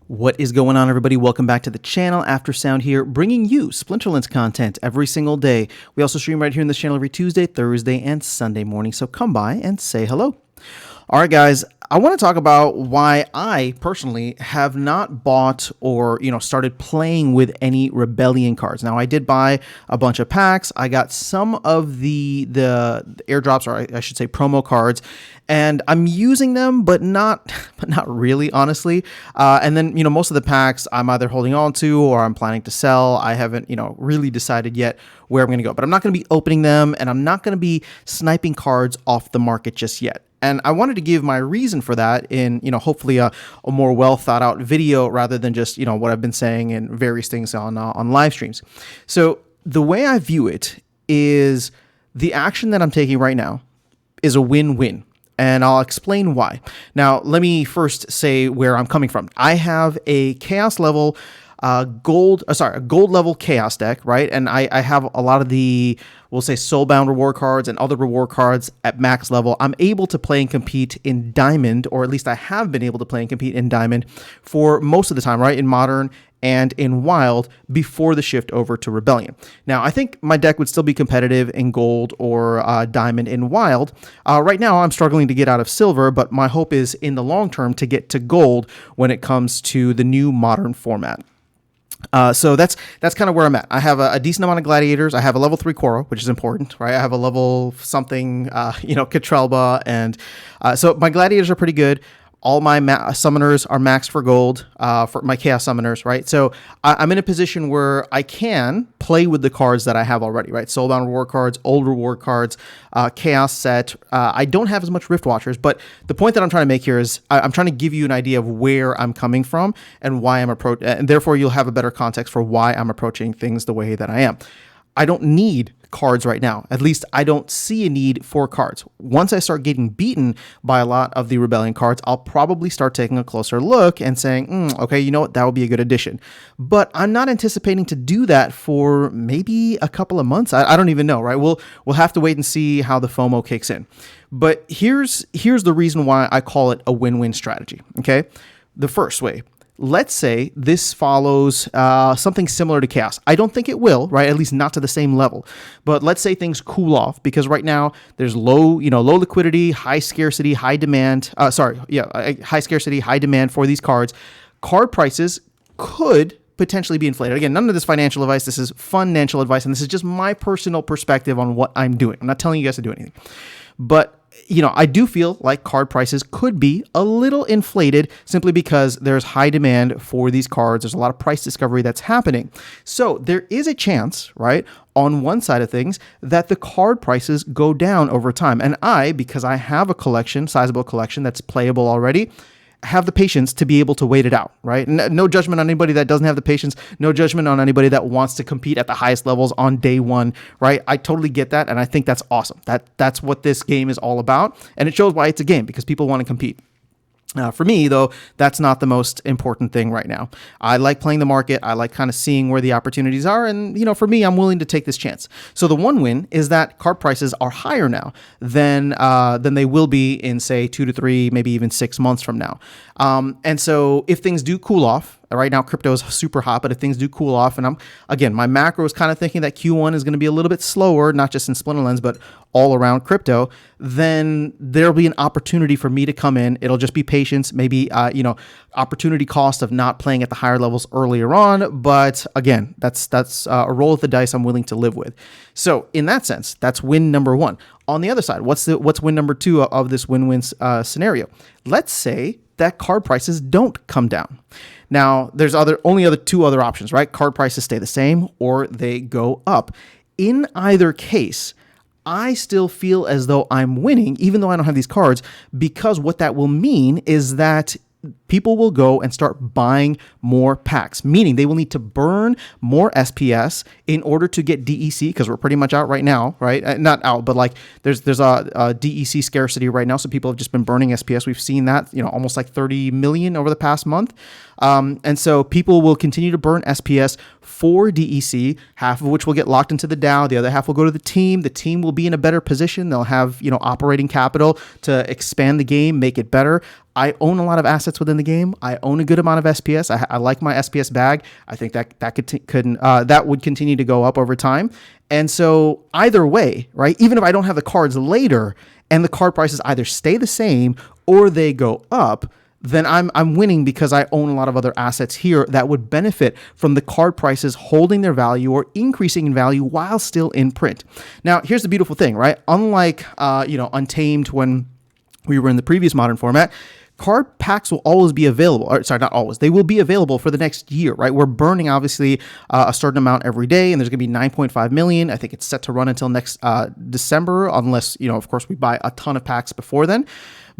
What is going on, everybody? Welcome back to the channel. Aftersound here, bringing you Splinterlands content every single day. We also stream right here in this channel every Tuesday, Thursday, and Sunday morning, so come by and say hello. All right, guys, I want to talk about why I personally have not bought or, started playing with any Rebellion cards. Now, I did buy a bunch of packs. I got some of the airdrops, or I should say promo cards, and I'm using them, but not really, honestly. And then, most of the packs I'm either holding on to or I'm planning to sell. I haven't, really decided yet where I'm going to go, but I'm not going to be opening them, and I'm not going to be sniping cards off the market just yet. And I wanted to give my reason for that in, hopefully a more well thought out video rather than just, what I've been saying in various things on live streams. So the way I view it is the action that I'm taking right now is a win-win. And I'll explain why. Now, let me first say where I'm coming from. I have a chaos level a gold level chaos deck, right? And I have a lot of the, we'll say, soulbound reward cards and other reward cards at max level. I'm able to play and compete in diamond, or at least I have been able to play and compete in diamond for most of the time, right? In modern and in wild before the shift over to Rebellion. Now, I think my deck would still be competitive in gold or diamond in wild. Right now, I'm struggling to get out of silver, but my hope is in the long term to get to gold when it comes to the new modern format. So that's kind of where I'm at. I have a decent amount of gladiators. I have a level 3 Koro, which is important, right? I have a level something, Katrelba, and so my gladiators are pretty good. All my summoners are maxed for gold, for my chaos summoners, right? So I'm in a position where I can play with the cards that I have already, right? Soulbound reward cards, old reward cards, chaos set. I don't have as much Rift Watchers, but the point that I'm trying to make here is I'm trying to give you an idea of where I'm coming from and why I'm and therefore you'll have a better context for why I'm approaching things the way that I am. I don't need cards right now. At least I don't see a need for cards. Once I start getting beaten by a lot of the Rebellion cards, I'll probably start taking a closer look and saying, okay, you know what, that would be a good addition. But I'm not anticipating to do that for maybe a couple of months. I don't even know, right? We'll have to wait and see how the FOMO kicks in. But here's the reason why I call it a win-win strategy, okay? The first way. Let's say this follows something similar to chaos. I don't think it will, right? At least not to the same level. But let's say things cool off because right now there's low liquidity, high scarcity, high demand. High scarcity, high demand for these cards. Card prices could potentially be inflated. Again, none of this financial advice. This is financial advice, and this is just my personal perspective on what I'm doing. I'm not telling you guys to do anything, but I do feel like card prices could be a little inflated simply because there's high demand for these cards. There's a lot of price discovery that's happening. So there is a chance, right, on one side of things that the card prices go down over time. And because I have a sizable collection that's playable already, have the patience to be able to wait it out, right? No judgment on anybody that doesn't have the patience. No judgment on anybody that wants to compete at the highest levels on day one, right? I totally get that, and I think that's awesome. That's what this game is all about, and it shows why it's a game, because people want to compete. For me, though, that's not the most important thing right now. I like playing the market. I like kind of seeing where the opportunities are. And, for me, I'm willing to take this chance. So the one win is that card prices are higher now than they will be in, say, 2 to 3, maybe even 6 months from now. And so if things do cool off, right now crypto is super hot, but if things do cool off, and my macro is kind of thinking that Q1 is going to be a little bit slower, not just in Splinterlands, but all around crypto, then there'll be an opportunity for me to come in. It'll just be patience, maybe, opportunity cost of not playing at the higher levels earlier on. But again, that's a roll of the dice I'm willing to live with. So in that sense, that's win number one. On the other side, what's win number two of this win-win scenario? Let's say that card prices don't come down. Now, there's only two other options, right? Card prices stay the same or they go up. In either case, I still feel as though I'm winning, even though I don't have these cards, because what that will mean is that people will go and start buying more packs, meaning they will need to burn more SPS in order to get DEC, because we're pretty much out right now, right? Not out, but like there's a DEC scarcity right now, so people have just been burning SPS. We've seen that, almost like 30 million over the past month. And so people will continue to burn SPS for DEC, half of which will get locked into the DAO. The other half will go to the team. The team will be in a better position. They'll have, operating capital to expand the game, make it better. I own a lot of assets within the game. I own a good amount of SPS. I like my SPS bag. I think that would continue to go up over time. And so either way, right, even if I don't have the cards later and the card prices either stay the same or they go up, then I'm winning because I own a lot of other assets here that would benefit from the card prices holding their value or increasing in value while still in print. Now, here's the beautiful thing, right? Unlike, Untamed when we were in the previous Modern format, card packs will always be available. Or, sorry, not always. They will be available for the next year, right? We're burning, obviously, a certain amount every day, and there's going to be 9.5 million. I think it's set to run until next December, unless, of course, we buy a ton of packs before then.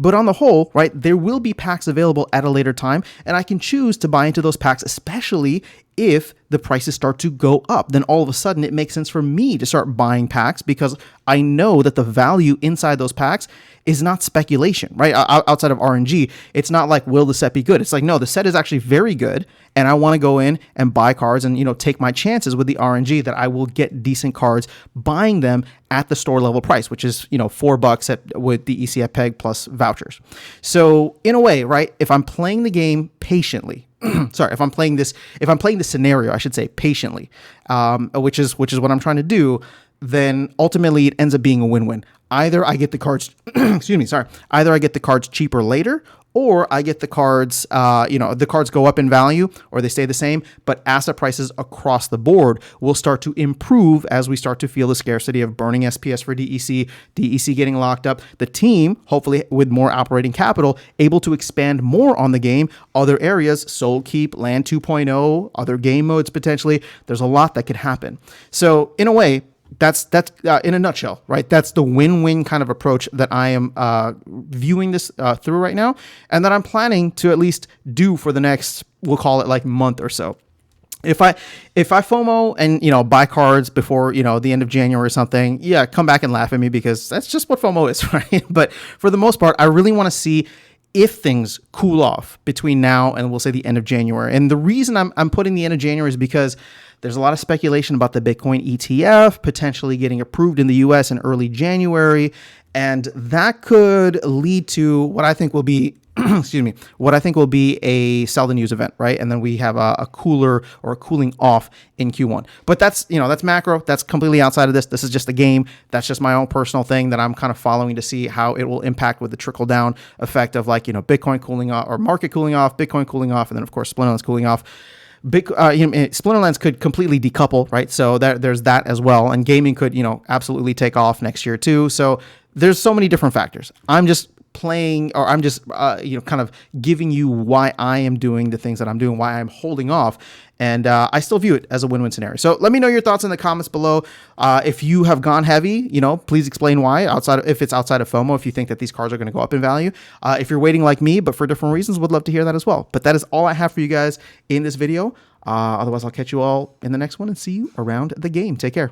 But on the whole, right, there will be packs available at a later time, and I can choose to buy into those packs, especially if the prices start to go up. Then all of a sudden it makes sense for me to start buying packs because I know that the value inside those packs is not speculation, right? Outside of RNG, it's not like, will the set be good? It's like, no, the set is actually very good, and I want to go in and buy cards and, take my chances with the RNG that I will get decent cards buying them at the store level price, which is, $4 with the ECF peg plus vouchers. So in a way, right, if I'm playing the game patiently, if I'm playing this scenario, I should say patiently, which is what I'm trying to do, then ultimately it ends up being a win-win. Either I get the cards, either I get the cards cheaper later, or I get the cards, the cards go up in value or they stay the same, but asset prices across the board will start to improve as we start to feel the scarcity of burning SPS for DEC getting locked up, the team, hopefully with more operating capital, able to expand more on the game, other areas, Soul Keep, Land 2.0, other game modes potentially. There's a lot that could happen. So in a way, that's in a nutshell, right? That's the win-win kind of approach that I am viewing this through right now, and that I'm planning to at least do for the next, we'll call it like month or so. If I FOMO and buy cards before the end of January or something, yeah, come back and laugh at me because that's just what FOMO is, right? But for the most part, I really want to see if things cool off between now and we'll say the end of January. And the reason I'm putting the end of January is because there's a lot of speculation about the Bitcoin ETF potentially getting approved in the US in early January. And that could lead to what I think will be, a sell and use event, right? And then we have a cooler or a cooling off in Q1. But that's macro. That's completely outside of this. This is just a game. That's just my own personal thing that I'm kind of following to see how it will impact with the trickle down effect of Bitcoin cooling off or market cooling off, Bitcoin cooling off, and then of course Splinterlands cooling off. Splinterlands could completely decouple, right? So there's that as well. And gaming could, absolutely take off next year too. So there's so many different factors. I'm just kind of giving you why I am doing the things that I'm doing, why I'm holding off. And I still view it as a win-win scenario. So let me know your thoughts in the comments below. If you have gone heavy, please explain why. If it's outside of FOMO, if you think that these cards are going to go up in value. If you're waiting like me, but for different reasons, would love to hear that as well. But that is all I have for you guys in this video. Otherwise, I'll catch you all in the next one and see you around the game. Take care.